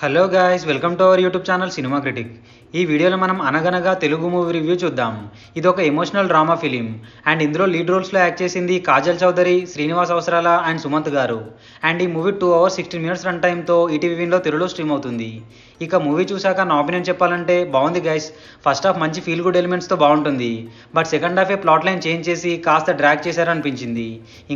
Hello guys, welcome to our YouTube channel cinema critic. ఈ వీడియోలో మనం అనగనగా తెలుగు మూవీ రివ్యూ చూద్దాం. ఇది ఒక ఎమోషనల్ డ్రామా ఫిలిం అండ్ ఇందులో లీడ్ రోల్స్లో యాక్ట్ చేసింది కాజల్ చౌదరి, శ్రీనివాస్ అవసరాల అండ్ సుమంత్ గారు. అండ్ ఈ మూవీ 2 hours 16 minutes రన్ టైంతో ఈటీవీ విన్లో తెలుగులో స్ట్రీమ్ అవుతుంది. ఇక మూవీ చూశాక నా ఒపీనియన్ చెప్పాలంటే బాగుంది గైస్. ఫస్ట్ హాఫ్ మంచి ఫీల్ గుడ్ ఎలిమెంట్స్తో బాగుంటుంది, బట్ సెకండ్ హాఫే ప్లాట్ లైన్ చేంజ్ చేసి కాస్త డ్రాగ్ చేశారనిపించింది.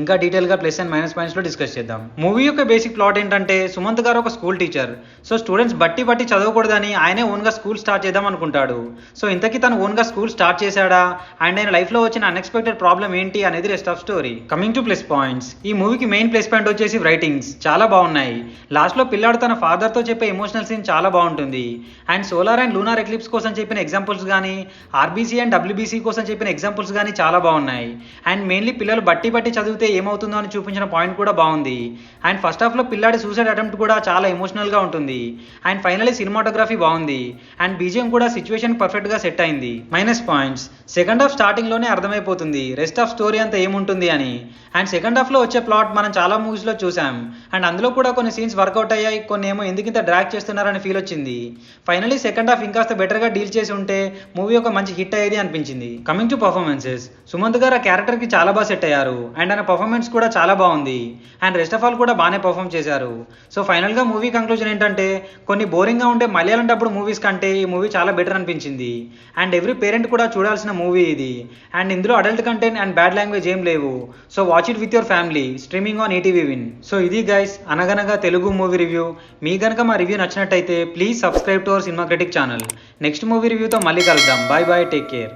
ఇంకా డీటెయిల్గా ప్లస్ అండ్ మైనస్ పాయింట్స్లో డిస్కస్ చేద్దాం. మూవీ యొక్క బేసిక్ ప్లాట్ ఏంటంటే, సుమంత్ గారు ఒక స్కూల్ టీచర్. సో స్టూడెంట్స్ బట్టి చదవకూడదని ఆయనే ఓన్గా స్కూల్ స్టార్ట్ చేద్దాం అనుకుంటాడు. సో ఇంతకీ తను ఓన్గా స్కూల్ స్టార్ట్ చేశాడా అండ్ ఆయన లైఫ్లో వచ్చిన అన్ఎక్స్పెక్టెడ్ ప్రాబ్లం ఏంటి అనేది rest of story. Coming to plus points, ఈ మూవీకి మెయిన్ ప్లస్ పాయింట్ వచ్చేసి రైటింగ్స్ చాలా బాగున్నాయి. లాస్ట్లో పిల్లాడు తన ఫాదర్తో చెప్పే ఎమోషనల్ సీన్ చాలా బాగుంటుంది. And solar and lunar eclipse కోసం చెప్పిన ఎగ్జాంపుల్స్ కానీ, ఆర్బీసీ అండ్ డబ్ల్యూబీసీ కోసం చెప్పిన ఎగ్జాంపుల్స్ కానీ చాలా బాగున్నాయి. అండ్ మెయిన్లీ పిల్లలు బట్టి చదివితే ఏమవుతుందో అని చూపించిన పాయింట్ కూడా బాగుంది. అండ్ ఫస్ట్ హాఫ్లో పిల్లాడి సూసైడ్ అటెంప్ట్ కూడా చాలా ఎమోషనల్గా ఉంటుంది. అండ్ ఫైనలీ సినిమాటోగ్రఫీ బాగుంది అండ్ బీజిఎం కూడా సిచ్యువేషన్ పర్ఫెక్ట్గా సెట్ అయింది. మైనస్ పాయింట్స్, సెకండ్ హాఫ్ స్టార్టింగ్లోనే అర్థమైపోతుంది రెస్ట్ ఆఫ్ స్టోరీ అంతా ఏముంటుంది అని. అండ్ సెకండ్ హాఫ్లో వచ్చే ప్లాట్ మనం చాలా మూవీస్లో చూసాం అండ్ అందులో కూడా కొన్ని సీన్స్ వర్కౌట్ అయ్యాయి, కొన్ని ఏమో ఎందుకింత డ్రాగ్ చేస్తున్నారని ఫీల్ వచ్చింది. ఫైనలీ సెకండ్ హాఫ్ ఇంకాస్త బెటర్గా డీల్ చేసి ఉంటే మూవీ ఒక మంచి హిట్ అయ్యేది అనిపించింది. కమింగ్ టు పర్ఫార్మెన్సెస్, సుమంత్ గారు ఆ క్యారెక్టర్కి చాలా బాగా సెట్ అయ్యారు అండ్ ఆయన పర్ఫార్మెన్స్ కూడా చాలా బాగుంది. అండ్ రెస్ట్ ఆఫ్ ఆల్ కూడా బాగానే పర్ఫామ్ చేశారు. సో ఫైనల్గా మూవీ కంక్లూజన్ ఏంటంటే, కొన్ని బోరింగ్గా ఉండే మలయాళం డబ్బుడు మూవీస్ కంటే ఈ మూవీ చాలా బెటర్ అనిపించింది. అండ్ ఎవ్రీ పేరెంట్ కూడా చూడాల్సిన మూవీ ఇది. అండ్ ఇందులో adult content and bad language ఏం లేవు. So watch it with your family, streaming on ETV Win. So ఇది guys Anaganaga Telugu movie review. మీ కనుక మా రివ్యూ నచ్చినట్టయితే please subscribe to our cinema critic channel. Next movie రివ్యూతో మళ్ళీ కలుద్దాం. Bye bye, take care.